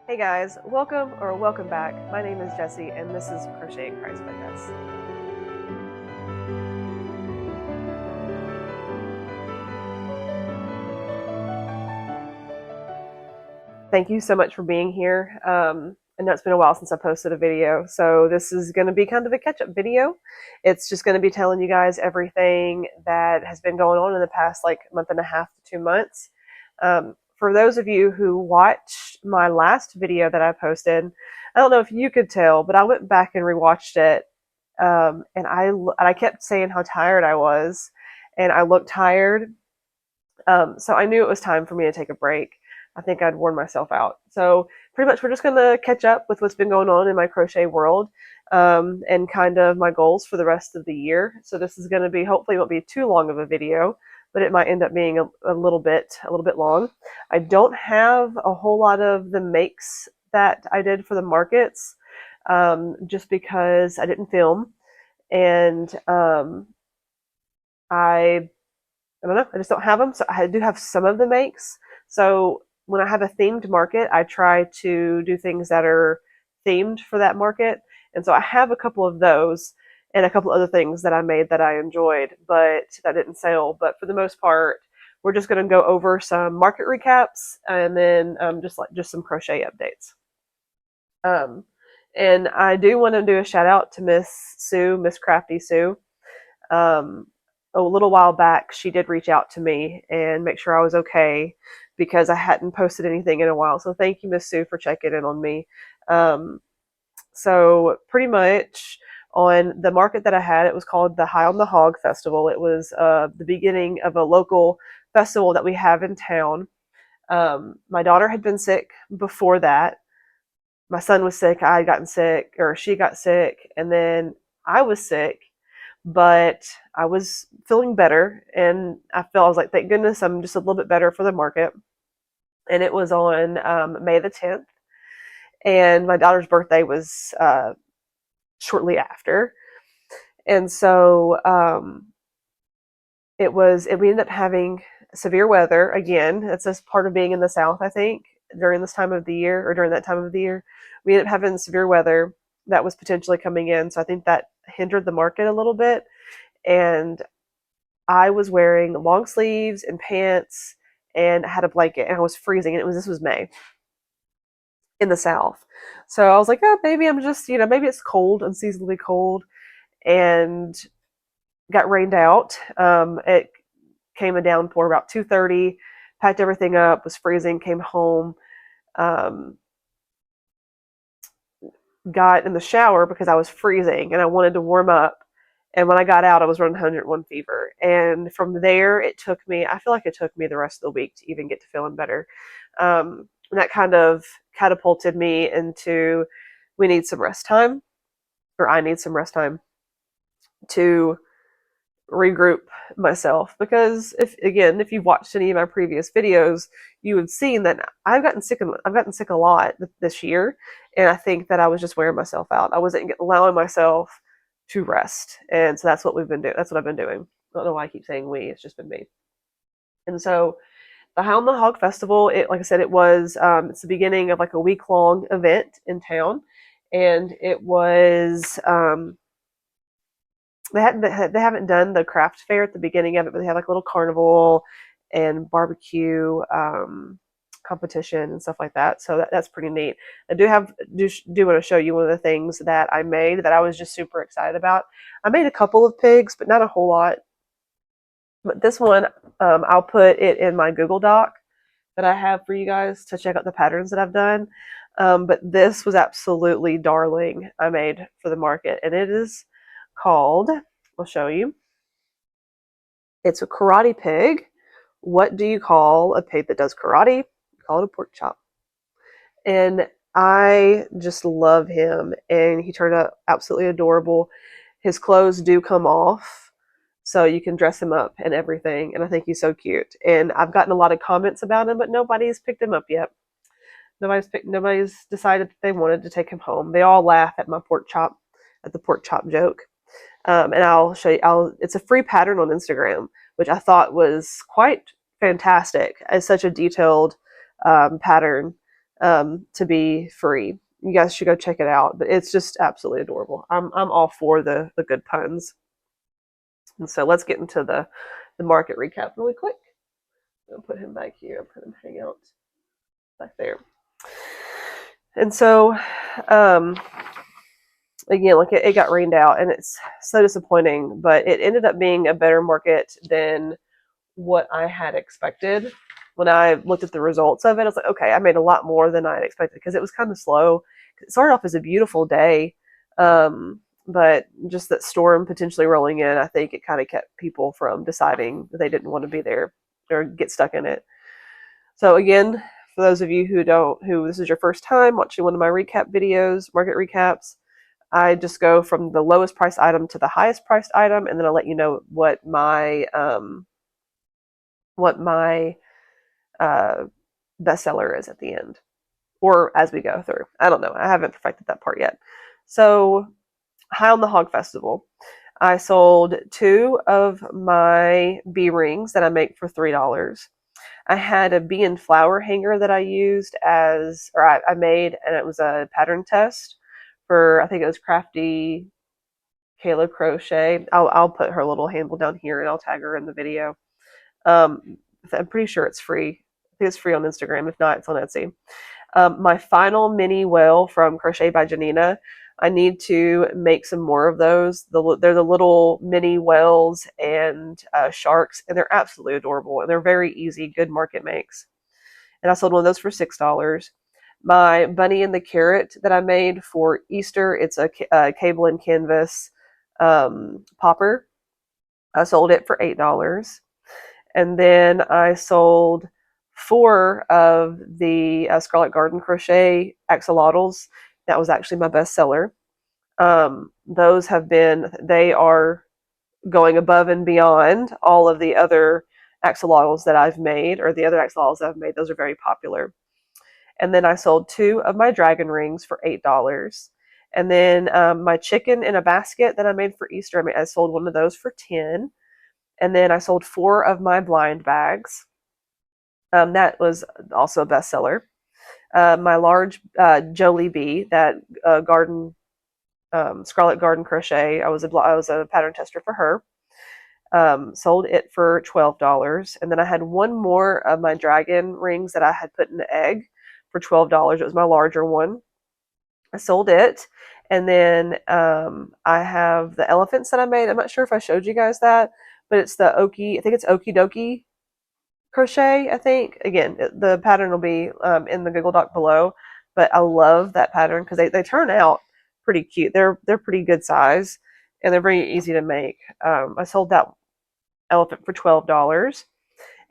Hey guys, welcome back. My name is Jessie and this is Crochet in Christ by Jess. Thank you so much for being here. I know it's been a while since I posted a video, so this is going to be kind of a catch-up video. It's just going to be telling you guys everything that has been going on in the past like month and a half to 2 months. For those of you who watched my last video that I posted, I don't know if you could tell, but I went back and rewatched it, and I kept saying how tired I was, and I looked tired. So I knew it was time for me to take a break. I think I'd worn myself out. So pretty much we're just going to catch up with what's been going on in my crochet world, and kind of my goals for the rest of the year. So this is going to be, hopefully it won't be too long of a video, but it might end up being a little bit long. I don't have a whole lot of the makes that I did for the markets, just because I didn't film, and I don't know. I just don't have them. So I do have some of the makes. So when I have a themed market, I try to do things that are themed for that market. And so I have a couple of those and a couple other things that I made that I enjoyed, but that didn't sell. But for the most part, we're just going to go over some market recaps and then just some crochet updates. Um, and I do want to do a shout out to Miss Crafty Sue. Um, a little while back, she did reach out to me and make sure I was okay because I hadn't posted anything in a while. So thank you, Miss Sue, for checking in on me. Um, so pretty much on the market that I had, it was called the High on the Hog Festival. It was the beginning of a local festival that we have in town. My daughter had been sick before that. My son was sick. I had gotten sick, or she got sick, and then I was sick, but I was feeling better, and I was like, thank goodness I'm just a little bit better for the market. And it was on May the 10th, and my daughter's birthday was shortly after. And so we ended up having severe weather again. That's just part of being in the South, I think, during this time of the year, or during that time of the year. We ended up having severe weather that was potentially coming in. So I think that hindered the market a little bit. And I was wearing long sleeves and pants and I had a blanket and I was freezing. And this was May in the South. So I was like, oh, maybe I'm just, maybe it's cold, unseasonably cold, and got rained out. It came a downpour about 2:30, packed everything up, was freezing, came home, um, got in the shower because I was freezing and I wanted to warm up. And when I got out, I was running 101 fever. And from there, I feel like it took me the rest of the week to even get to feeling better. And that kind of catapulted me into, we need some rest time, or I need some rest time to regroup myself. Because if you've watched any of my previous videos, you have seen that I've gotten sick a lot this year, and I think that I was just wearing myself out. I wasn't allowing myself to rest, and so that's what we've been doing. That's what I've been doing. I don't know why I keep saying we. It's just been me. And so the Hound the Hog Festival, like I said, it's the beginning of like a week long event in town, and it was they haven't done the craft fair at the beginning of it, but they had like a little carnival and barbecue competition and stuff like that. So that's pretty neat. I do want to show you one of the things that I made that I was just super excited about. I made a couple of pigs, but not a whole lot. But this one, I'll put it in my Google Doc that I have for you guys to check out the patterns that I've done. But this was absolutely darling. I made for the market, and it is called, I'll show you. It's a karate pig. What do you call a pig that does karate? You call it a pork chop. And I just love him, and he turned out absolutely adorable. His clothes do come off, so you can dress him up and everything, and I think he's so cute. And I've gotten a lot of comments about him, but nobody's picked him up yet. Nobody's decided that they wanted to take him home. They all laugh at the pork chop joke. And I'll show you. It's a free pattern on Instagram, which I thought was quite fantastic. It's such a detailed pattern. to be free. You guys should go check it out. But it's just absolutely adorable. I'm all for the good puns. And so let's get into the market recap really quick. I'll put him back here. I'll put him hang out back there. And so, again, like it got rained out, and it's so disappointing. But it ended up being a better market than what I had expected. When I looked at the results of it, I was like, okay, I made a lot more than I had expected because it was kind of slow. It started off as a beautiful day, but just that storm potentially rolling in, I think it kind of kept people from deciding that they didn't want to be there or get stuck in it. So again, for those of you who this is your first time watching one of my recap videos, market recaps, I just go from the lowest priced item to the highest priced item, and then I'll let you know what my bestseller is at the end, or as we go through. I don't know. I haven't perfected that part yet. So, high on the Hog Festival, I sold 2 of my bee rings that I make for $3. I had a bee and flower hanger that I used I made, and it was a pattern test for, I think it was Crafty Kayla Crochet. I'll put her little handle down here, and I'll tag her in the video. I'm pretty sure it's free. I think it's free on Instagram. If not, it's on Etsy. My final mini whale from Crochet by Janina. I need to make some more of those. They're the little mini whales and sharks, and they're absolutely adorable, and they're very easy, good market makes. And I sold one of those for $6. My bunny and the carrot that I made for Easter, it's a cable and canvas popper. I sold it for $8. And then I sold 4 of the Scarlet Garden Crochet axolotls. That was actually my bestseller. They are going above and beyond all of the other axolotls that I've made, or the other axolotls that I've made. Those are very popular. And then I sold 2 of my dragon rings for $8. And then my chicken in a basket that I made for Easter, I sold one of those for $10. And then I sold 4 of my blind bags. That was also a bestseller. My large Jolie bee, that garden Scarlet Garden Crochet, I was a pattern tester for her. Sold it for $12. And then I had one more of my dragon rings that I had put in the egg for $12. It was my larger one. I sold it. And then I have the elephants that I made. I'm not sure if I showed you guys that, but it's I think it's Okie Dokie Crochet, I think. Again, the pattern will be in the Google Doc below, but I love that pattern because they turn out pretty cute. They're pretty good size, and they're very easy to make. I sold that elephant for $12.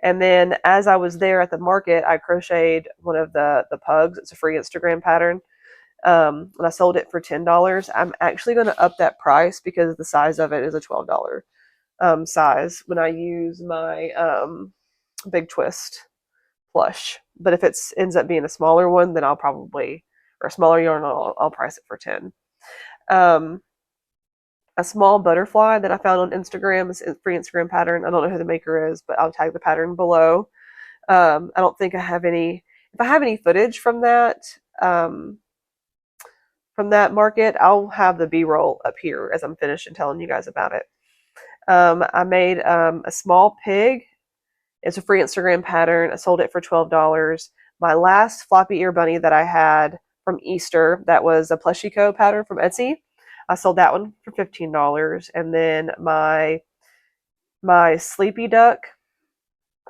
And then as I was there at the market, I crocheted one of the pugs. It's a free Instagram pattern. And I sold it for $10. I'm actually going to up that price because the size of it is a $12 size when I use my Big Twist plush. But if it ends up being a smaller one, then or a smaller yarn, I'll price it for $10. A small butterfly that I found on Instagram is a free Instagram pattern. I don't know who the maker is, but I'll tag the pattern below. I don't think I have any. If I have any footage from that market, I'll have the B-roll up here as I'm finished and telling you guys about it. I made a small pig. It's a free Instagram pattern. I sold it for $12. My last floppy ear bunny that I had from Easter, that was a Plushico pattern from Etsy. I sold that one for $15. And then my sleepy duck,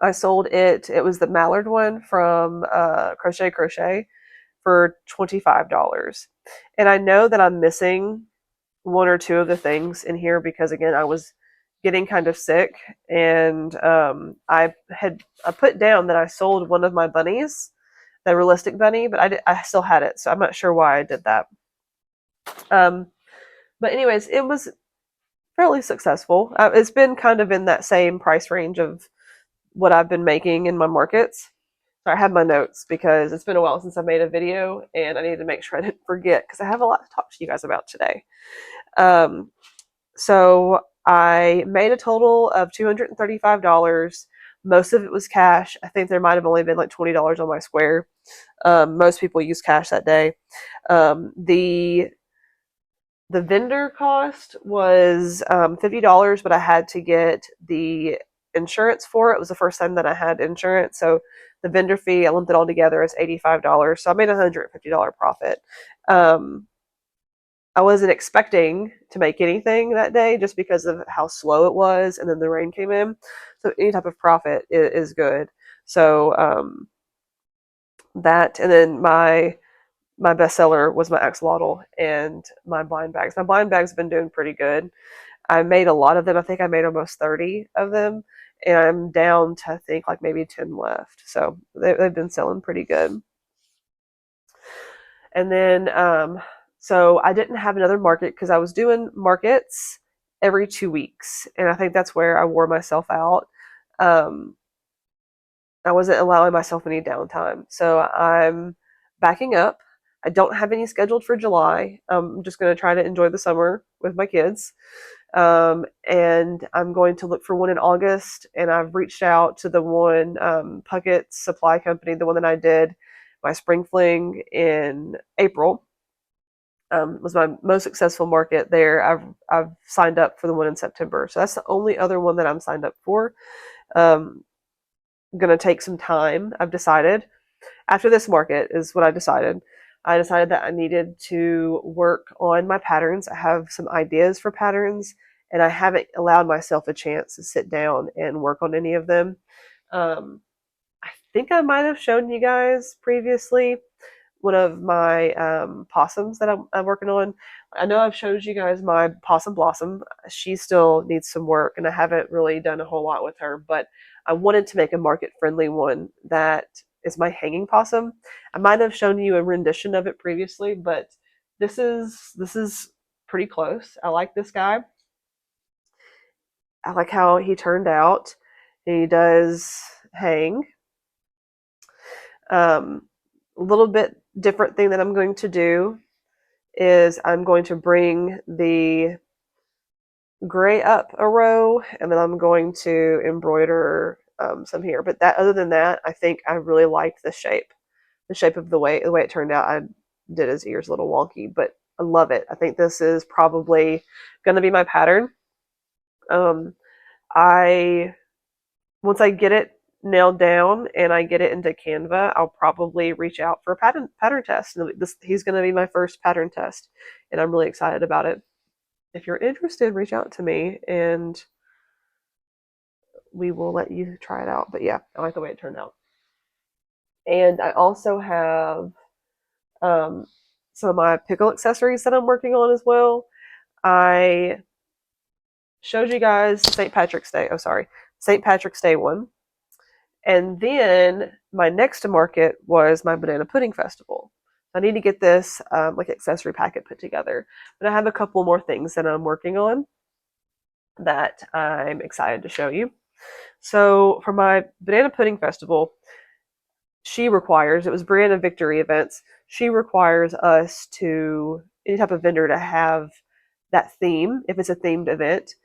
I sold it. It was the mallard one from Crochet for $25. And I know that I'm missing 1 or 2 of the things in here because, again, I was getting kind of sick, and I put down that I sold one of my bunnies, the realistic bunny, but I still had it, so I'm not sure why I did that. But anyways, it was fairly successful. It's been kind of in that same price range of what I've been making in my markets. So I have my notes because it's been a while since I made a video, and I needed to make sure I didn't forget because I have a lot to talk to you guys about today. So I made a total of $235. Most of it was cash. I think there might have only been like $20 on my Square. Most people use cash that day. The vendor cost was $50, but I had to get the insurance for it. It was the first time that I had insurance, so the vendor fee, I lumped it all together as $85. So I made a $150 profit. I wasn't expecting to make anything that day just because of how slow it was, and then the rain came in. So any type of profit is good. So that, and then my bestseller was my axolotl and my blind bags. My blind bags have been doing pretty good. I made a lot of them. I think I made almost 30 of them, and I'm down to, I think, like maybe 10 left. So they've been selling pretty good. And then, so I didn't have another market because I was doing markets every 2 weeks, and I think that's where I wore myself out. Um, I wasn't allowing myself any downtime, so I'm backing up. I don't have any scheduled for July. I'm just going to try to enjoy the summer with my kids. And I'm going to look for one in August. And I've reached out to the one Puckett Supply Company, the one that I did my spring fling in April. Was my most successful market there. I've signed up for the one in September, so that's the only other one that I'm signed up for. Going to take some time. I've decided after this market is what I decided. I decided that I needed to work on my patterns. I have some ideas for patterns, and I haven't allowed myself a chance to sit down and work on any of them. I think I might have shown you guys previously one of my possums that I'm working on. I know I've showed you guys my possum Blossom. She still needs some work, and I haven't really done a whole lot with her, but I wanted to make a market friendly one that is my hanging possum. I might have shown you a rendition of it previously, but this is pretty close. I like this guy. I like how he turned out. He does hang. A little bit different thing that I'm going to do is I'm going to bring the gray up a row, and then I'm going to embroider some here. But that, other than that, I think I really like the shape of the way it turned out. I did his ears a little wonky, but I love it. I think this is probably going to be my pattern. I Once I get it nailed down and I get it into Canva, I'll probably reach out for a pattern test. He's going to be my first pattern test, and I'm really excited about it. If you're interested, reach out to me and we will let you try it out. But yeah, I like the way it turned out. And I also have some of my pickle accessories that I'm working on as well. I showed you guys St. Patrick's Day. Oh, sorry, St. Patrick's Day one. And then my next to market was my banana pudding festival. I need to get this like accessory packet put together. But I have a couple more things that I'm working on that I'm excited to show you. So for my banana pudding festival, it was Brianna Victory Events. She requires us to, any type of vendor, to have that theme, if it's a themed event,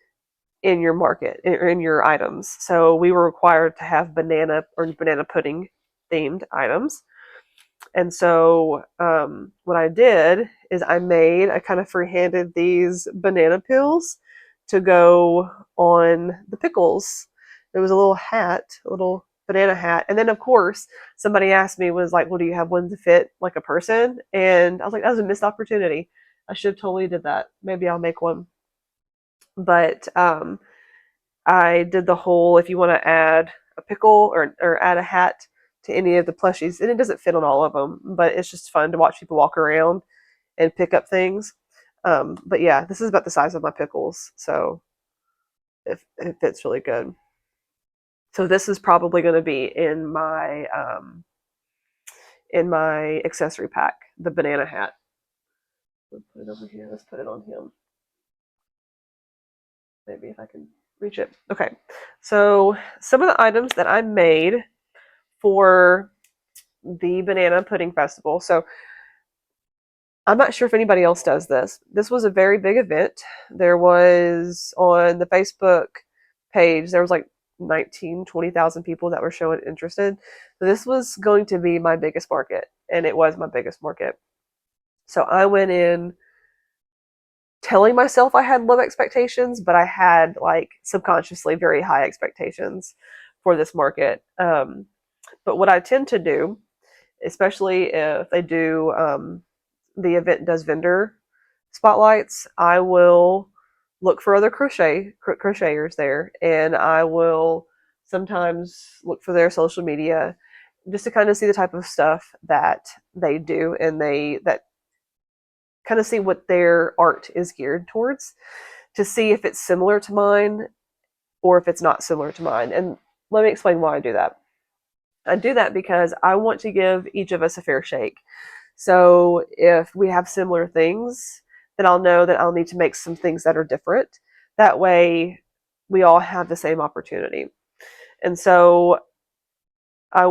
in your market or in your items. So we were required to have banana or banana pudding themed items. And so what I did is I kind of freehanded these banana peels to go on the pickles. There was a little hat, a little banana hat. And then, of course, somebody asked me, was like, well, do you have one to fit like a person? And I was like, that was a missed opportunity. I should have totally did that. Maybe I'll make one. But I did the whole, if you want to add a pickle or add a hat to any of the plushies, and it doesn't fit on all of them, but it's just fun to watch people walk around and pick up things. But yeah, this is about the size of my pickles, so it fits really good. So this is probably going to be in my accessory pack, the banana hat. Let's put it over here. Let's put it on him. Maybe if I can reach it. Okay, so some of the items that I made for the Banana Pudding Festival. So I'm not sure if anybody else does this. This was a very big event. There was, on the Facebook page, there was like 20,000 people that were showing interested. So this was going to be my biggest market, and it was my biggest market. So I went in telling myself I had low expectations, but I had like subconsciously very high expectations for this market. But what I tend to do, especially if they do the event does vendor spotlights, I will look for other crocheters there, and I will sometimes look for their social media just to kind of see the type of stuff that they do, and they that kind of see what their art is geared towards, to see if it's similar to mine or if it's not similar to mine. And let me explain why I do that. I do that because I want to give each of us a fair shake. So if we have similar things, then I'll know that I'll need to make some things that are different. That way, we all have the same opportunity. And so I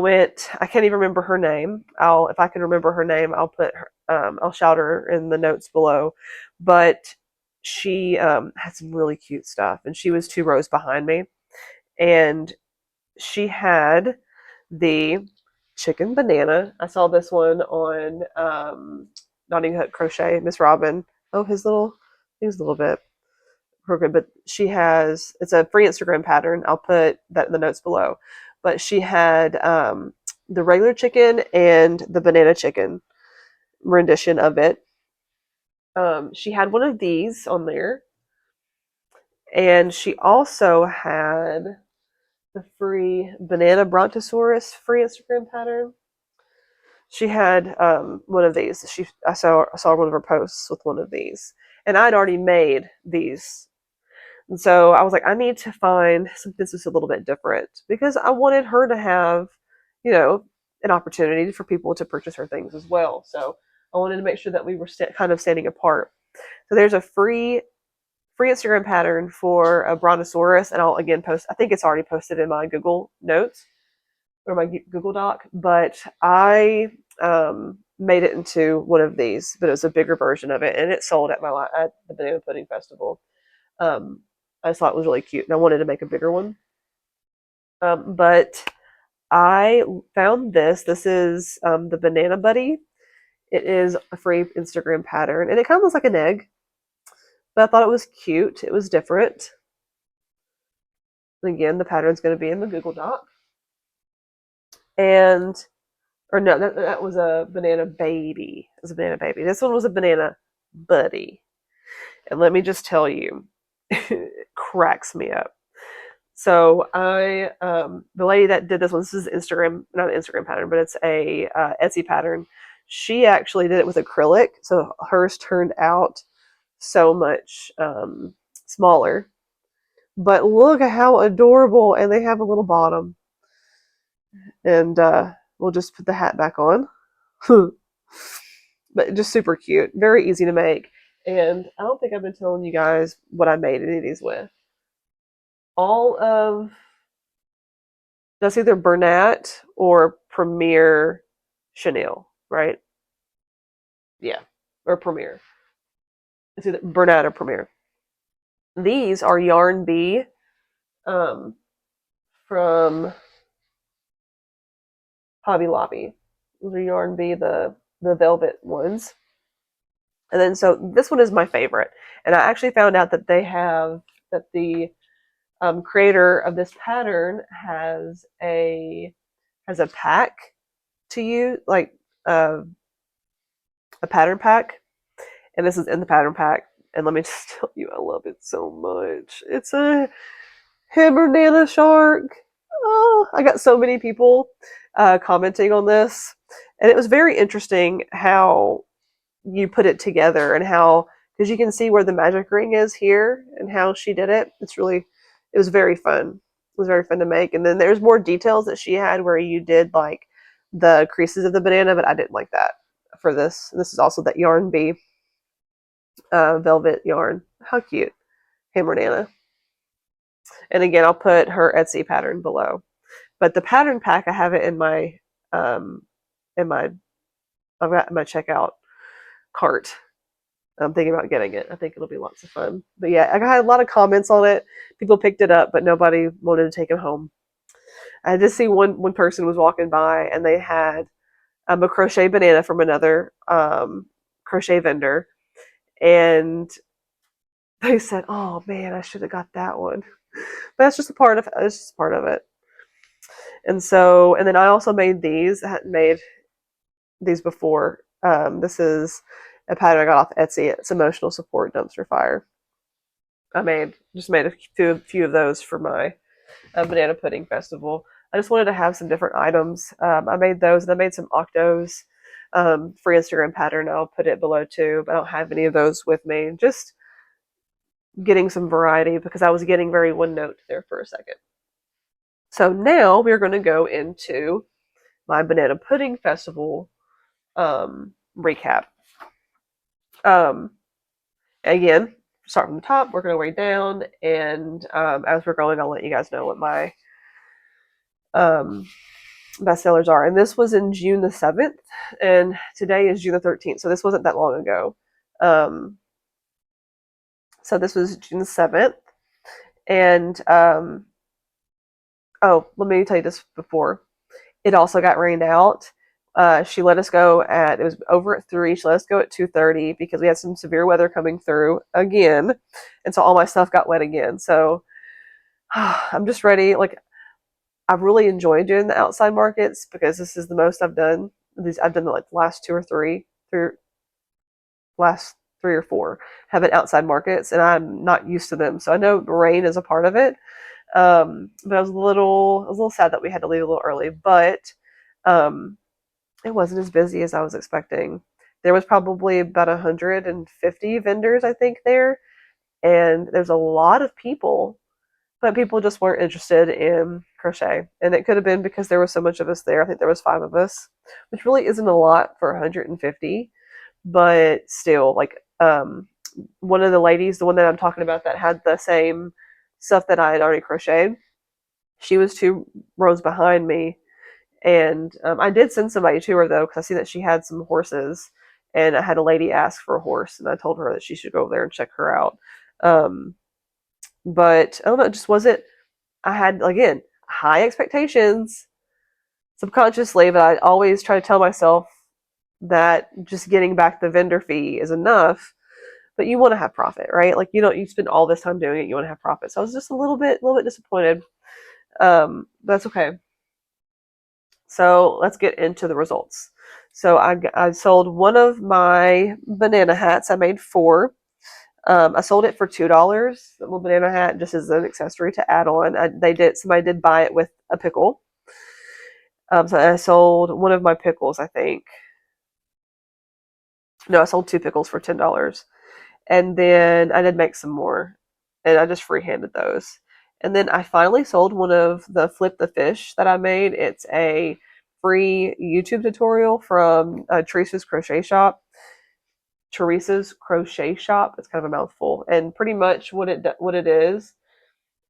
can't even remember her name. If I can remember her name, I'll shout her in the notes below. But she had some really cute stuff, and she was 2 rows behind me. And she had the chicken banana. I saw this one on Notting Hook Crochet, Miss Robin. Oh, he's a little bit crooked, but it's a free Instagram pattern. I'll put that in the notes below. But she had the regular chicken and the banana chicken rendition of it. She had one of these on there, and she also had the free banana brontosaurus free Instagram pattern. She had one of these. I saw one of her posts with one of these, and I'd already made these. And so I was like, I need to find something that's a little bit different, because I wanted her to have, an opportunity for people to purchase her things as well. So I wanted to make sure that we were kind of standing apart. So there's a free Instagram pattern for a brontosaurus, and I'll again post. I think it's already posted in my Google Notes or my Google Doc, but I made it into one of these, but it was a bigger version of it, and it sold at the Banana Pudding Festival. Um, I just thought it was really cute, and I wanted to make a bigger one. But I found this. This is the Banana Buddy. It is a free Instagram pattern, and it kind of looks like an egg, but I thought it was cute. It was different. And again, the pattern's going to be in the Google Doc. And, or no, that was a banana baby. It was a banana baby. This one was a banana buddy. And let me just tell you, it cracks me up. So the lady that did this one, this is Instagram, not an Instagram pattern, but it's a Etsy pattern. She actually did it with acrylic, so hers turned out so much smaller. But look at how adorable, and they have a little bottom. And we'll just put the hat back on. But just super cute, very easy to make. And I don't think I've been telling you guys what I made any of these with. All of that's either Bernat or Premier Chenille, right? Yeah, or Premier. It's either Bernat or Premier. These are Yarn Bee from Hobby Lobby. These are Yarn Bee, the velvet ones. And then so this one is my favorite, and I actually found out that the creator of this pattern has a pack to use, like a pattern pack, and this is in the pattern pack. And let me just tell you, I love it so much. It's a hammer nana shark. Oh, I got so many people commenting on this, and it was very interesting how you put it together, and how, because you can see where the magic ring is here and how she did it. It was very fun. It was very fun to make. And then there's more details that she had where you did like the creases of the banana, but I didn't like that for this. And this is also that Yarn Bee velvet yarn. How cute. Hammer Nana. And again, I'll put her Etsy pattern below. But the pattern pack, I have it in my I've got my checkout cart. I'm thinking about getting it. I think it'll be lots of fun. But yeah, I got a lot of comments on it. People picked it up, but nobody wanted to take it home. I did see one person was walking by and they had a crochet banana from another crochet vendor, and they said, "Oh man, I should have got that one." But that's just a part of it's just part of it. And so, and then I also made these. I hadn't made these before. This is a pattern I got off Etsy. It's emotional support dumpster fire. I made a few of those for my banana pudding festival. I just wanted to have some different items. I made those, and I made some octos for Instagram pattern. I'll put it below too, but I don't have any of those with me. Just getting some variety because I was getting very one note there for a second. So now we're going to go into my banana pudding festival recap. Um, Again, start from the top, working our way down, and as we're going, I'll let you guys know what my bestsellers are. And this was in June the 7th, and today is June the 13th, so this wasn't that long ago. So this was June the 7th, and oh, let me tell you this before. It also got rained out. She let us go it was over at 3. She let us go at 2:30 because we had some severe weather coming through again. And so all my stuff got wet again. So I'm just ready. Like, I've really enjoyed doing the outside markets because this is the most I've done. I've done like the last last 3 or 4 have been outside markets, and I'm not used to them. So I know rain is a part of it. But I was a little sad that we had to leave a little early, but it wasn't as busy as I was expecting. There was probably about 150 vendors, I think, there, and there's a lot of people, but people just weren't interested in crochet. And it could have been because there was so much of us there. I think there was 5 of us, which really isn't a lot for 150, but still, like, one of the ladies, the one that I'm talking about that had the same stuff that I had already crocheted, she was 2 rows behind me. And I did send somebody to her, though, because I see that she had some horses, and I had a lady ask for a horse, and I told her that she should go over there and check her out. But I don't know, it just wasn't. I had, again, high expectations subconsciously, but I always try to tell myself that just getting back the vendor fee is enough. But you want to have profit, right? Like, you spend all this time doing it, you want to have profit. So I was just a little bit disappointed. That's okay. So let's get into the results. So I sold one of my banana hats. I made 4. I sold it for $2. The little banana hat just as an accessory to add on. Somebody did buy it with a pickle. So I sold one of my pickles, I think. No, I sold 2 pickles for $10. And then I did make some more, and I just free-handed those. And then I finally sold one of the Flip the Fish that I made. It's a free YouTube tutorial from Teresa's Crochet Shop. Teresa's Crochet Shop. It's kind of a mouthful. And pretty much what it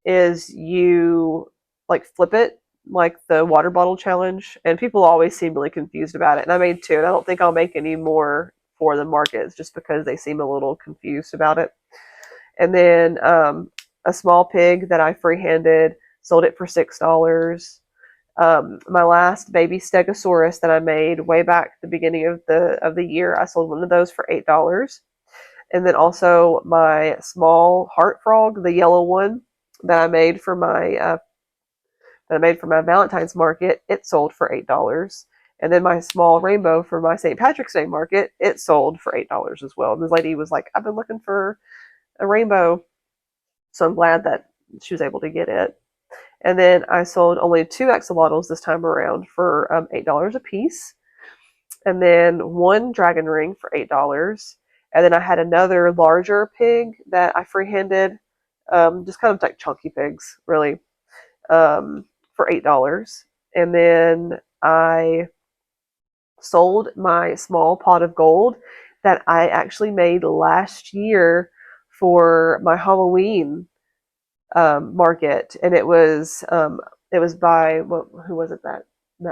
is you like flip it like the water bottle challenge. And people always seem really confused about it. And I made 2, and I don't think I'll make any more for the markets just because they seem a little confused about it. And then a small pig that I free-handed, sold it for $6. My last baby stegosaurus that I made way back at the beginning of the year, I sold one of those for $8. And then also my small heart frog, the yellow one that I made for my Valentine's market, it sold for $8. And then my small rainbow for my St. Patrick's Day market, it sold for $8 as well. And this lady was like, "I've been looking for a rainbow." So I'm glad that she was able to get it. And then I sold only 2 axolotls this time around for $8 a piece. And then 1 dragon ring for $8. And then I had another larger pig that I free-handed, just kind of like chunky pigs, really, for $8. And then I sold my small pot of gold that I actually made last year for my Halloween market, and it was by who was it that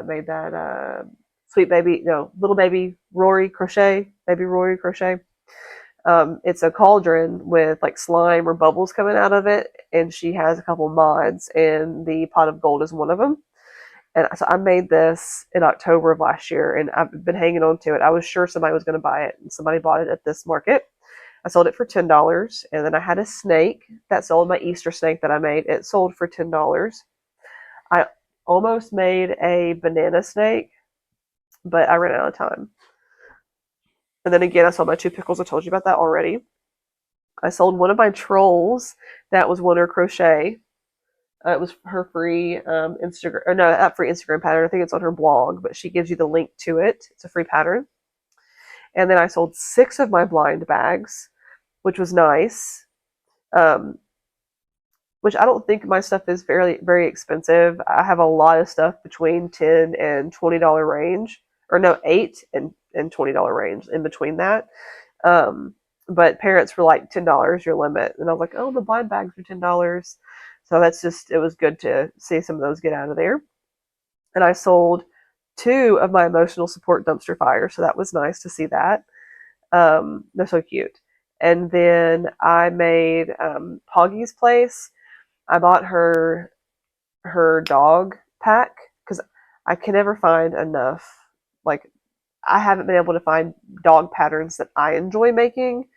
made that sweet baby no little baby Rory Crochet, baby Rory Crochet. It's a cauldron with like slime or bubbles coming out of it, and she has a couple mods, and the pot of gold is one of them. And so I made this in October of last year, and I've been hanging on to it. I was sure somebody was going to buy it, and somebody bought it at this market. I sold it for $10, and then I had a snake that sold, my Easter snake that I made. It sold for $10. I almost made a banana snake, but I ran out of time. And then again, I sold my two pickles. I told you about that already. I sold one of my trolls that was Wonder Crochet. It was her free Instagram, or no, not free Instagram pattern. I think it's on her blog, but she gives you the link to it. It's a free pattern. And then I sold 6 of my blind bags, which was nice. Which I don't think my stuff is very expensive. I have a lot of stuff between $10 and $20 range, or no, $8 and $20 range in between that. But parents were like $10 your limit, and I was like, oh, the blind bags are $10. So that's just, it was good to see some of those get out of there. And I sold 2 of my emotional support dumpster fires, so that was nice to see that. They're so cute. And then I made Poggy's Place. I bought her dog pack because I can never find enough. Like, I haven't been able to find dog patterns that I enjoy making,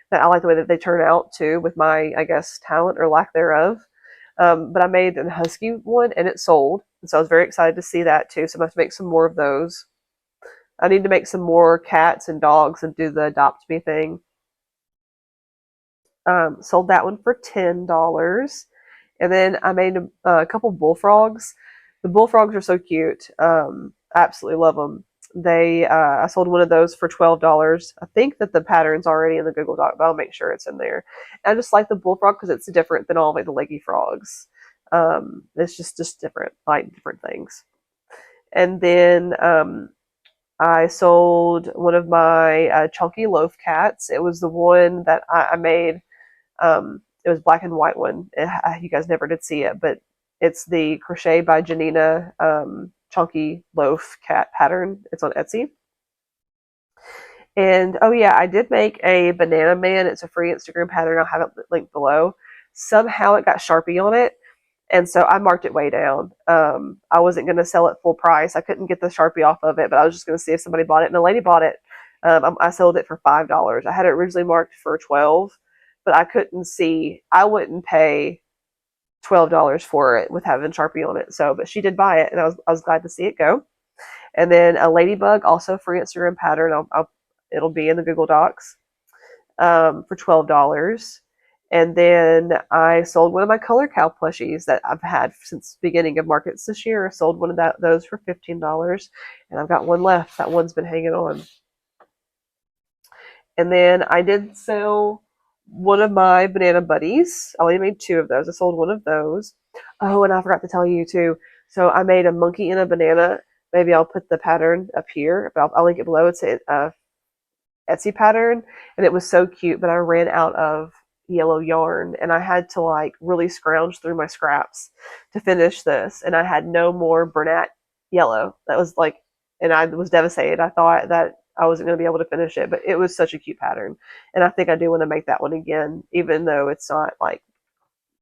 that I like the way that they turn out too, with my, I guess, talent or lack thereof. But I made a husky one, and it sold, and so I was very excited to see that too. So I'm going to make some more of those. I need to make some more cats and dogs and do the adopt me thing. Sold that one for $10. And then I made a couple bullfrogs. The bullfrogs are so cute. I absolutely love them. I sold one of those for $12. I think that the pattern's already in the Google Doc, but I'll make sure it's in there. And I just like the bullfrog because it's different than all like the leggy frogs. It's just different, like different things. And then I sold one of my chunky loaf cats. It was the one that I made. It was black and white one. You guys never did see it, but it's the Crochet by Janina chunky loaf cat pattern. It's on Etsy. And oh yeah, I did make a banana man. It's a free Instagram pattern. I'll have it linked below. Somehow it got Sharpie on it, and so I marked it way down. I wasn't going to sell it full price. I couldn't get the Sharpie off of it, but I was just going to see if somebody bought it, and a lady bought it. I sold it for $5. I had it originally marked for $12, but I couldn't see. I wouldn't pay $12 for it with having Sharpie on it. So, but she did buy it, and I was glad to see it go. And then a ladybug, also free Instagram pattern. It'll be in the Google Docs for $12. And then I sold one of my color cow plushies that I've had since the beginning of markets this year. I sold one of those for $15, and I've got one left. That one's been hanging on. And then I did sell one of my banana buddies. I only made 2 of those. I sold one of those. Oh, and I forgot to tell you too. So I made a monkey and a banana. Maybe I'll put the pattern up here, but I'll link it below. It's a Etsy pattern, and it was so cute, but I ran out of yellow yarn, and I had to like really scrounge through my scraps to finish this, and I had no more Bernat yellow. That was like, and I was devastated. I thought that I wasn't going to be able to finish it, but it was such a cute pattern, and I think I do want to make that one again, even though it's not like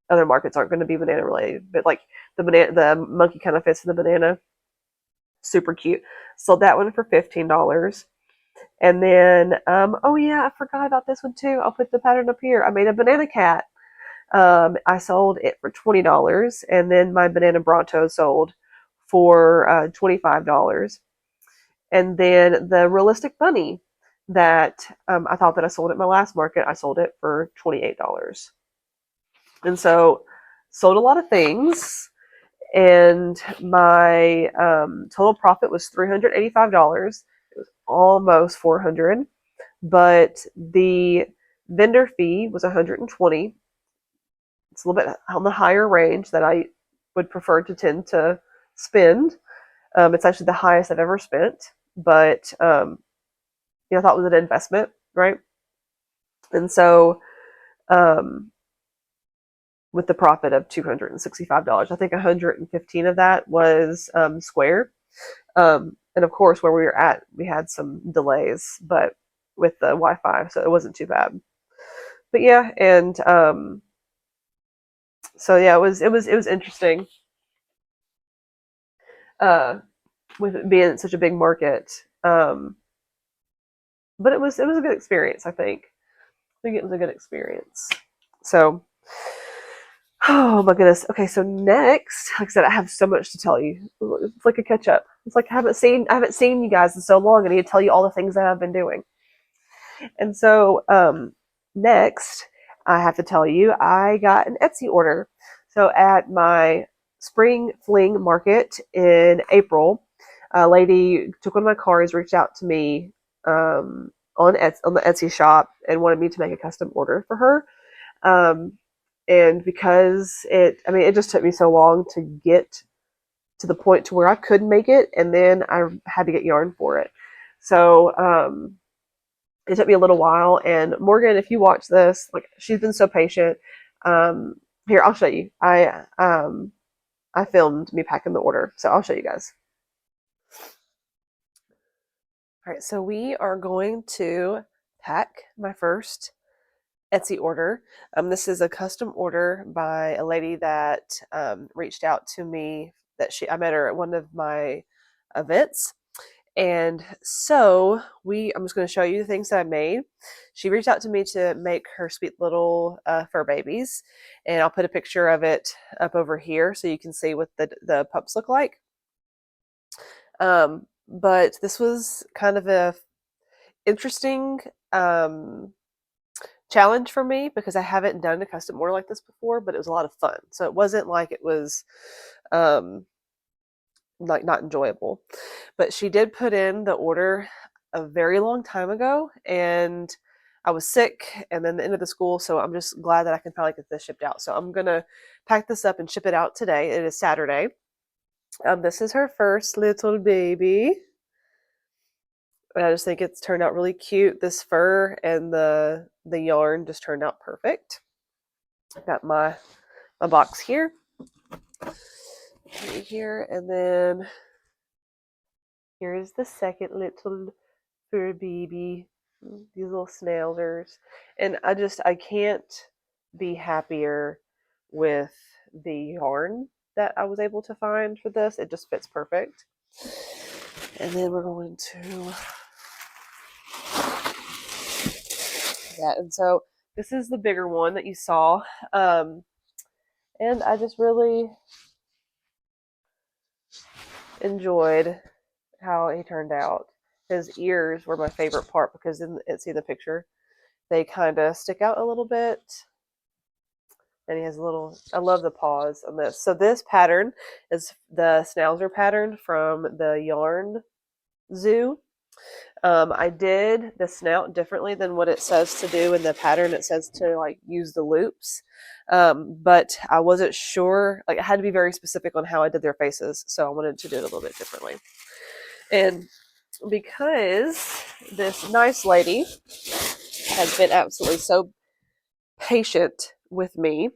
other markets aren't going to be banana related, but like the monkey kind of fits in the banana. Super cute. Sold that one for $15. And then, oh yeah, I forgot about this one too. I'll put the pattern up here. I made a banana cat. I sold it for $20, and then my banana Bronto sold for $25. And then the realistic bunny that I thought that I sold at my last market, I sold it for $28. And so sold a lot of things, and my total profit was $385. It was almost $400, but the vendor fee was $120. It's a little bit on the higher range that I would prefer to tend to spend. It's actually the highest I've ever spent, but I thought it was an investment, right? And so with the profit of $265, I think 115 of that was Square. And of course, where we were at, we had some delays, but with the Wi-Fi, so it wasn't too bad. But yeah, and so yeah, it was interesting uh, with it being such a big market. But it was a good experience. I think it was a good experience. So, oh my goodness. Okay, so next, like I said, I have so much to tell you. It's like a catch up. It's like I haven't seen you guys in so long. I need to tell you all the things that I've been doing. And so, next, I have to tell you, I got an Etsy order. So at my spring fling market in April, a lady took one of my cards, reached out to me on the Etsy shop, and wanted me to make a custom order for her. Um, and because it just took me so long to get to the point to where I could make it, and then I had to get yarn for it. So it took me a little while. And Morgan, if you watch this, like she's been so patient. Um, Here, I'll show you. I filmed me packing the order, so I'll show you guys. All right, so we are going to pack my first Etsy order. This is a custom order by a lady that reached out to me. I met her at one of my events, and so I'm just going to show you the things that I made. She reached out to me to make her sweet little fur babies, and I'll put a picture of it up over here so you can see what the pups look like. But this was kind of a interesting challenge for me because I haven't done a custom order like this before, but it was a lot of fun. So it wasn't like it was um, like not enjoyable. But she did put in the order a very long time ago, and I was sick and then the end of the school, so I'm just glad that I can finally get this shipped out. So I'm gonna pack this up and ship it out today. It is Saturday. This is her first little baby. I just think it's turned out really cute. This fur and the yarn just turned out perfect. I've got my box here, and then here's the second little fur baby. These little snailers, and I can't be happier with the yarn that I was able to find for this. It just fits perfect. And then we're going to that, and so this is the bigger one that you saw, and I just really enjoyed how he turned out. His ears were my favorite part because see the picture, they kind of stick out a little bit, and he has a little. I love the paws on this. So this pattern is the Schnauzer pattern from the Yarn Zoo. I did the snout differently than what it says to do in the pattern. It says to like use the loops, but I wasn't sure. Like I had to be very specific on how I did their faces, so I wanted to do it a little bit differently. And because this nice lady has been absolutely so patient with me,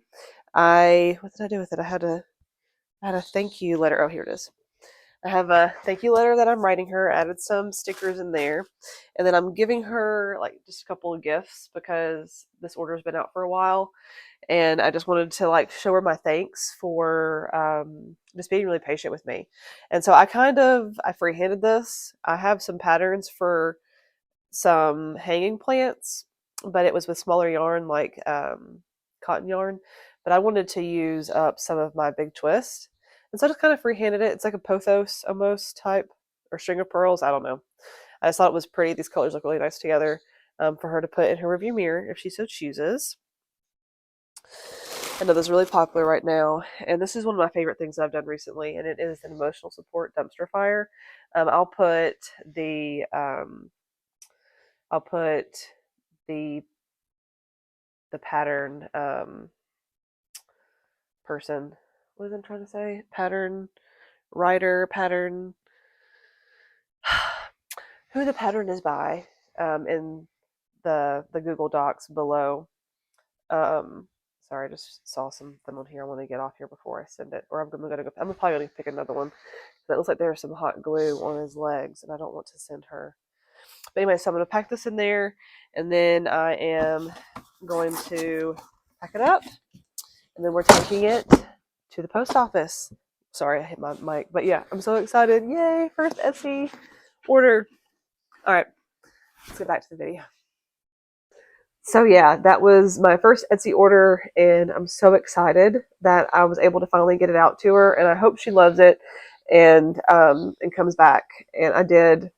what did I do with it? I had a thank you letter. Oh, here it is. I have a thank you letter that I'm writing her, added some stickers in there, and then I'm giving her like just a couple of gifts because this order's been out for a while, and I just wanted to like show her my thanks for just being really patient with me. And so I freehanded this. I have some patterns for some hanging plants, but it was with smaller yarn like cotton yarn. But I wanted to use up some of my big twist, and so I just kind of freehanded it. It's like a pothos almost type or string of pearls. I don't know. I just thought it was pretty. These colors look really nice together for her to put in her review mirror if she so chooses. I know this is really popular right now, and this is one of my favorite things I've done recently, and it is an emotional support dumpster fire. I'll put the I'll put the pattern person. What is I'm trying to say? Pattern writer, pattern. Who the pattern is by in the Google Docs below. Sorry, I just saw something on here. I want to get off here before I send it, or I'm probably gonna pick another one. That looks like there's some hot glue on his legs, and I don't want to send her. But anyway, so I'm going to pack this in there, and then I am going to pack it up, and then we're taking it to the post office. Sorry, I hit my mic, but yeah, I'm so excited. Yay, first Etsy order. All right, let's get back to the video. So yeah, that was my first Etsy order, and I'm so excited that I was able to finally get it out to her, and I hope she loves it and comes back. And I did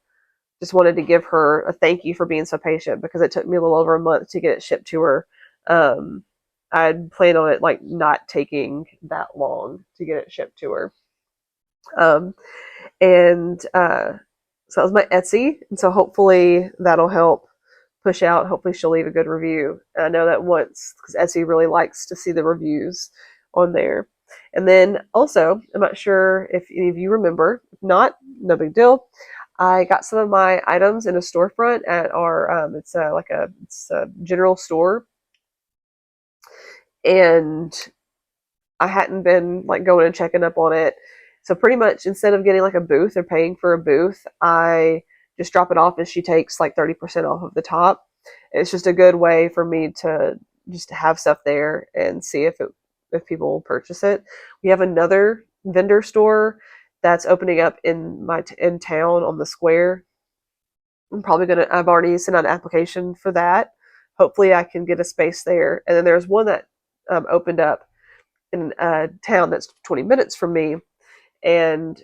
just wanted to give her a thank you for being so patient, because it took me a little over a month to get it shipped to her. I'd planned on it like not taking that long to get it shipped to her. And so that was my Etsy, and so hopefully that'll help push out. Hopefully she'll leave a good review. And I know that once, because Etsy really likes to see the reviews on there. And then also, I'm not sure if any of you remember. If not, no big deal. I got some of my items in a storefront at our it's a general store, and I hadn't been like going and checking up on it. So pretty much instead of getting like a booth or paying for a booth, I just drop it off and she takes like 30% off of the top. It's just a good way for me to just have stuff there and see if people will purchase it. We have another vendor store that's opening up in town on the square. I've already sent out an application for that. Hopefully I can get a space there. And then there's one that opened up in a town that's 20 minutes from me, and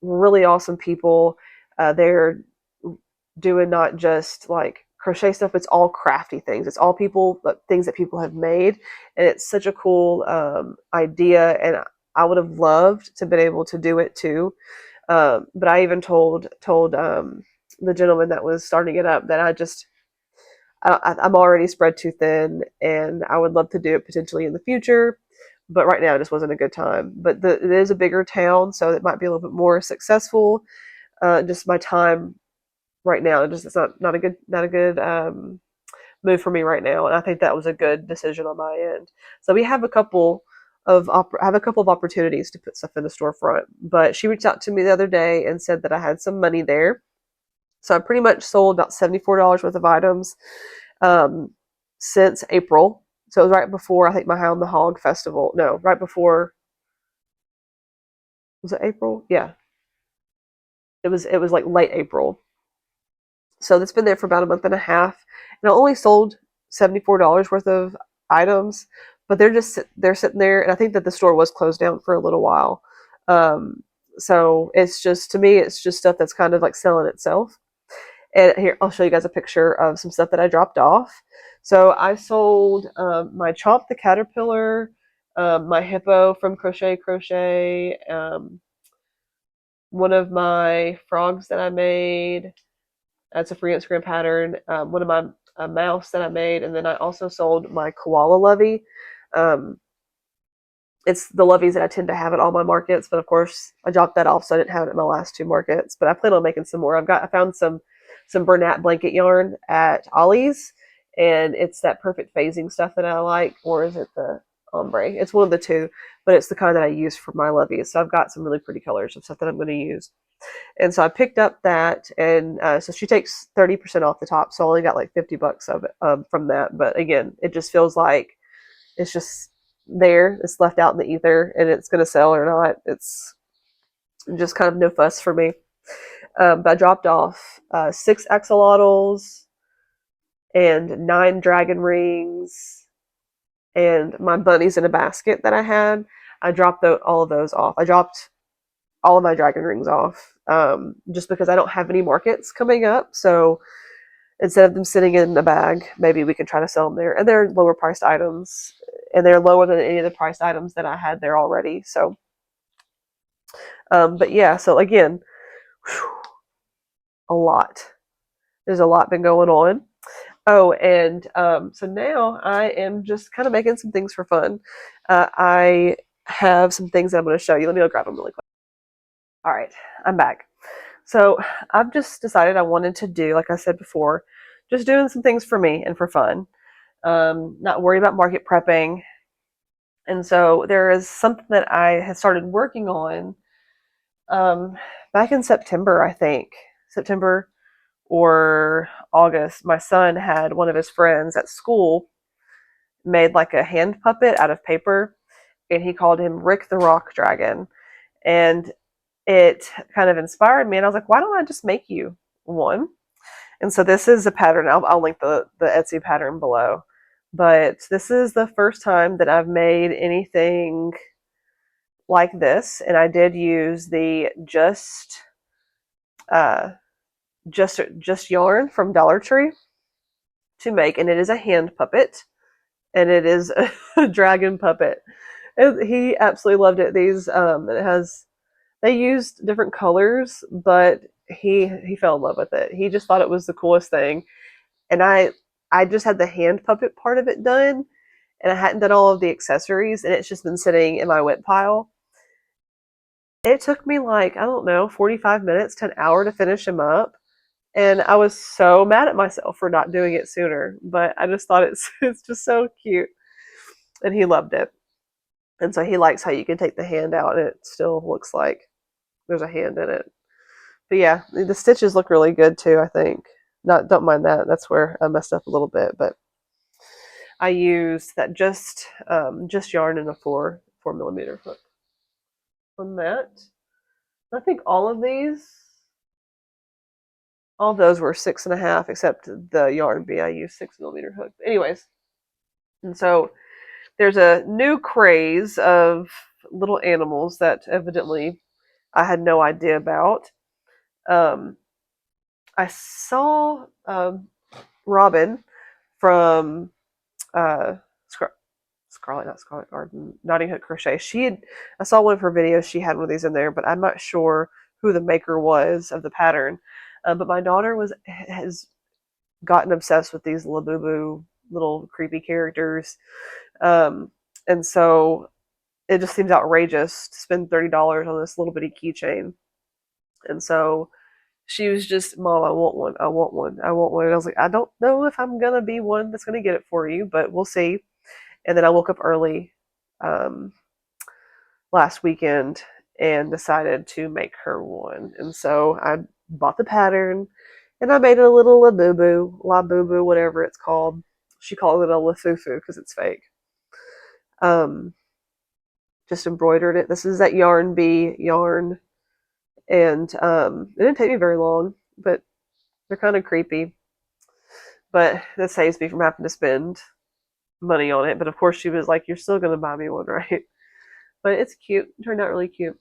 really awesome people. They're doing not just like crochet stuff, it's all crafty things. It's all things that people have made, and it's such a cool idea, and I would have loved to been able to do it too. But I even told the gentleman that was starting it up that I'm already spread too thin, and I would love to do it potentially in the future, but right now it just wasn't a good time. But it is a bigger town, so it might be a little bit more successful. Just my time right now, it's not a good move for me right now, and I think that was a good decision on my end. So we have a couple of opportunities to put stuff in the storefront, but she reached out to me the other day and said that I had some money there. So I pretty much sold about $74 worth of items since April. So it was right before, I think, my Hound the Hog festival. No, right before. Was it April? Yeah, it was like late April. So it's been there for about a month and a half, and I only sold $74 worth of items, but they're sitting there, and I think that the store was closed down for a little while. So it's just, to me, it's just stuff that's kind of like selling itself. And here, I'll show you guys a picture of some stuff that I dropped off. So I sold my Chomp the Caterpillar, my Hippo from Crochet, one of my frogs that I made. That's a free Instagram pattern. One of my a mouse that I made, and then I also sold my koala lovey. Um, it's the loveys that I tend to have at all my markets, but of course I dropped that off, so I didn't have it at my last two markets. But I plan on making some more. I found some Bernat blanket yarn at Ollie's, and it's that perfect phasing stuff that I like, or is it the ombre? It's one of the two, but it's the kind that I use for my loveys. So I've got some really pretty colors of stuff that I'm going to use. And so I picked up that, and so she takes 30% off the top, so I only got like $50 of it from that. But again, it just feels like it's just there, it's left out in the ether, and it's going to sell or not. It's just kind of no fuss for me. But I dropped off 6 axolotls and 9 dragon rings, and my bunnies in a basket that I had. I dropped all of those off. I dropped all of my dragon rings off, just because I don't have any markets coming up. So instead of them sitting in a bag, maybe we can try to sell them there. And they're lower priced items, and they're lower than any of the priced items that I had there already. So, but yeah, so again, whew, a lot. There's a lot been going on. Oh, and so now I am just kind of making some things for fun. I have some things that I'm going to show you. Let me go grab them really quick. All right, I'm back. So I've just decided I wanted to do, like I said before, just doing some things for me and for fun. Not worry about market prepping. And so there is something that I had started working on back in September, I think. September or August, my son had one of his friends at school made like a hand puppet out of paper, and he called him Rick the Rock Dragon. And it kind of inspired me, and I was like, why don't I just make you one? And so this is a pattern. I'll link the Etsy pattern below. But this is the first time that I've made anything like this, and I did use the uh, just yarn from Dollar Tree to make, and it is a hand puppet, and it is a dragon puppet. And he absolutely loved it. It has, they used different colors, but he fell in love with it. He just thought it was the coolest thing, and I just had the hand puppet part of it done, and I hadn't done all of the accessories, and it's just been sitting in my WIP pile. It took me like, I don't know, 45 minutes to an hour to finish him up. And I was so mad at myself for not doing it sooner, but I just thought it's just so cute. And he loved it. And so he likes how you can take the hand out and it still looks like there's a hand in it. But yeah, the stitches look really good too, I think. Don't mind that. That's where I messed up a little bit, but I used that just yarn and a 4mm hook on that. I think all of those were 6.5, except the yarn bee. I used 6mm hook. Anyways, and so there's a new craze of little animals that evidently I had no idea about. I saw Robin from Scarlet Garden, Notting Hook Crochet. I saw one of her videos. She had one of these in there, but I'm not sure who the maker was of the pattern. But my daughter has gotten obsessed with these Labubu little creepy characters, and so it just seems outrageous to spend $30 on this little bitty keychain. And so she was just, Mom, I want one. I want one. I want one. And I was like, I don't know if I'm gonna be one that's gonna get it for you, but we'll see. And then I woke up early last weekend and decided to make her one. And so I bought the pattern and I made a little Labubu, whatever it's called. She called it a Lafufu because it's fake. Just embroidered it. This is that yarn bee yarn. And it didn't take me very long, but they're kind of creepy. But that saves me from having to spend money on it. But of course she was like, you're still going to buy me one, right? But it's cute. It turned out really cute.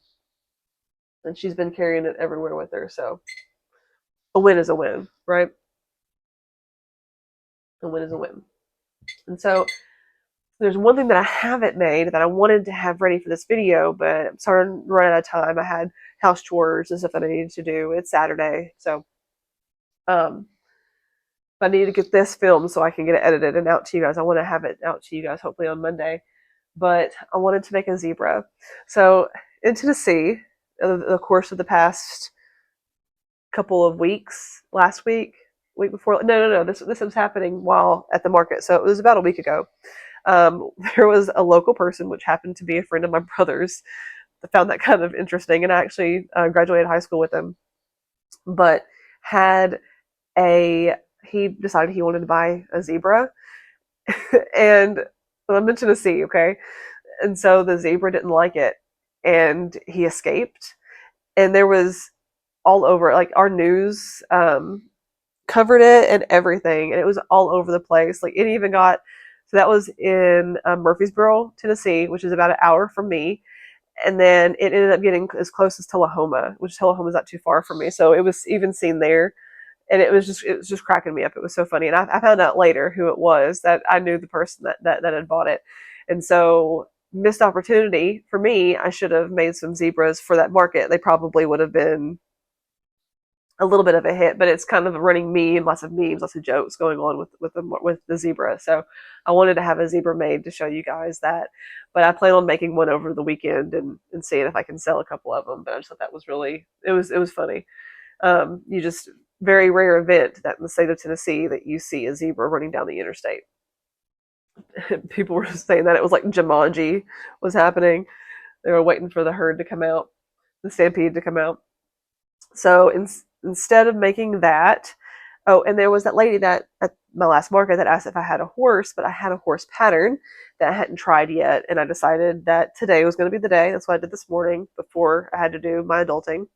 And she's been carrying it everywhere with her. So a win is a win, right? A win is a win. And so there's one thing that I haven't made that I wanted to have ready for this video, but I'm starting to run out of time. I had house chores and stuff that I needed to do. It's Saturday, so I need to get this filmed so I can get it edited and out to you guys. I want to have it out to you guys hopefully on Monday. But I wanted to make a zebra. So in Tennessee, the course of the past couple of weeks, last week before, no, this was happening while at the market. So it was about a week ago. There was a local person, which happened to be a friend of my brother's. I found that kind of interesting, and I actually graduated high school with him. But he decided he wanted to buy a zebra, and I'm in Tennessee, okay? And so the zebra didn't like it, and he escaped. And there was all over, like our news covered it and everything, and it was all over the place. Like it even got, so that was in Murfreesboro, Tennessee, which is about an hour from me. And then it ended up getting as close as Tullahoma, which Tullahoma is not too far from me. So it was even seen there. And it was just cracking me up. It was so funny. And I found out later who it was, that I knew the person that had bought it. And so missed opportunity for me. I should have made some zebras for that market. They probably would have been a little bit of a hit, but it's kind of a running meme, lots of memes, lots of jokes going on with the zebra. So I wanted to have a zebra made to show you guys that, but I plan on making one over the weekend and seeing if I can sell a couple of them. But I just thought that was really, it was funny. You just, very rare event that in the state of Tennessee that you see a zebra running down the interstate. People were saying that it was like Jumanji was happening. They were waiting for the herd to come out, the stampede to come out. So instead of making that, Oh, and there was that lady that at my last market that asked if I had a horse, but I had a horse pattern that I hadn't tried yet, and I decided that today was going to be the day. That's what I did this morning before I had to do my adulting.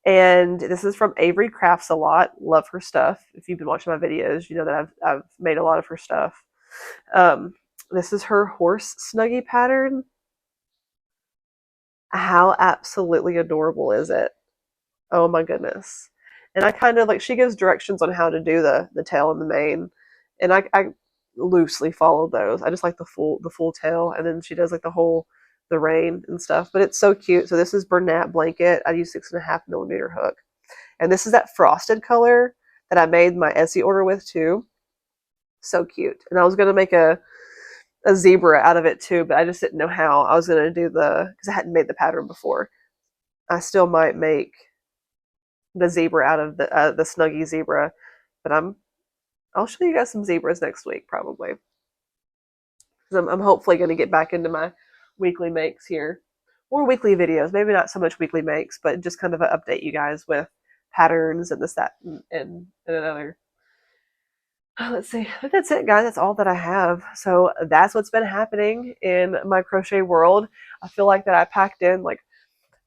And this is from Avery Crafts a lot. Love her stuff. If you've been watching my videos, you know that I've made a lot of her stuff. Um, this is her horse snuggie pattern. How absolutely adorable is it? Oh my goodness. And I kind of like she gives directions on how to do the tail and the mane. And I loosely follow those. I just like the full tail, and then she does like the rein and stuff. But it's so cute. So this is Bernat blanket. I use 6.5 millimeter hook. And this is that frosted color that I made my Etsy order with too. So cute. And I was gonna make a zebra out of it too, but I just didn't know how. I was gonna do because I hadn't made the pattern before. I still might make the zebra out of the Snuggie zebra, but I'll show you guys some zebras next week probably. Because I'm hopefully going to get back into my weekly makes here, or weekly videos. Maybe not so much weekly makes, but just kind of update you guys with patterns and this, that, and another. Let's see. I think that's it, guys. That's all that I have. So that's what's been happening in my crochet world. I feel like that I packed in like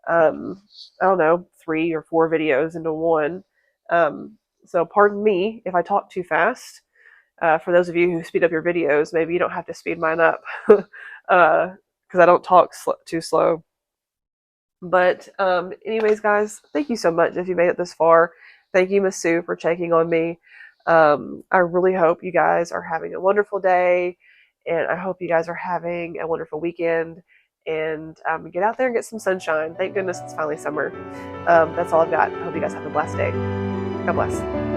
I don't know, 3 or 4 videos into one. So pardon me if I talk too fast. For those of you who speed up your videos, maybe you don't have to speed mine up because I don't talk too slow. But anyways, guys, thank you so much if you made it this far. Thank you, Miss Sue, for checking on me. I really hope you guys are having a wonderful day, and I hope you guys are having a wonderful weekend. And get out there and get some sunshine. Thank goodness it's finally summer. That's all I've got. I hope you guys have a blessed day. God bless.